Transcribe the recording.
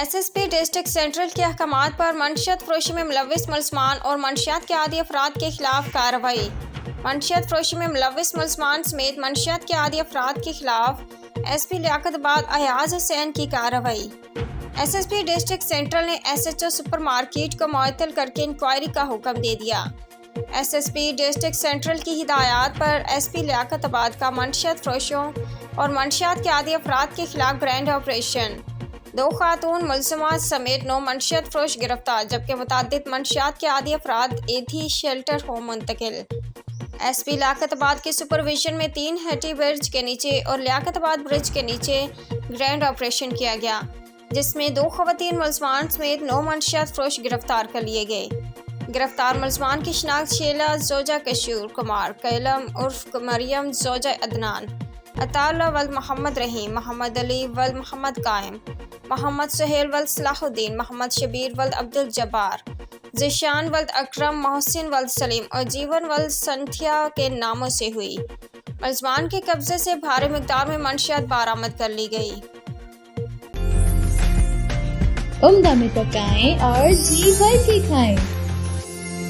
SSP district central کے احکامات پر منشیات فروشی میں ملوث ملزمان اور منشیات کے عادی افراد کے خلاف کارروائی۔ منشیات فروشی میں ملوث ملزمان سمیت منشیات کے عادی افراد کے خلاف SP لیاقت آباد ایاز حسین کی کارروائی۔ SSP ڈسٹرکٹ سینٹرل نے SHO سپر مارکیٹ کو معطل کر کے انکوائری کا حکم دے دیا۔ SSP ڈسٹرکٹ سینٹرل کی ہدایات پر SP لیاقت آباد کا منشیات فروشوں اور منشیات کے عادی افراد کے خلاف گرینڈ آپریشن۔ 2 خاتون ملزمات سمیت 9 منشیات فروش گرفتار، جبکہ متعدد منشیات کے عادی افراد ایدھی شیلٹر ہوم منتقل۔ SP لیاقت آباد کے سپرویژن میں 3 ہیٹی برج کے نیچے اور لیاقت آباد برج کے نیچے گرینڈ آپریشن کیا گیا، جس میں 2 خواتین ملزمان سمیت 9 منشیات فروش گرفتار کر لیے گئے۔ گرفتار ملزمان کی شناخت شیلا زوجہ کشور کمار، کیلم عرف مریم زوجہ عدنان، عطاءاللہ ولد محمد رحیم، محمد علی ولد محمد قائم، محمد سہیل ولد صلاح الدین، محمد شبیر ولد عبدالجبار، ذیشان ولد اکرم، محسن ولد سلیم اور جیون ولد سنتھیا کے ناموں سے ہوئی۔ ملزمان کے قبضے سے بھاری مقدار میں منشیات برآمد کر لی گئی۔ عمدہ میں پکائیں اور جی بھر کے کھائیں۔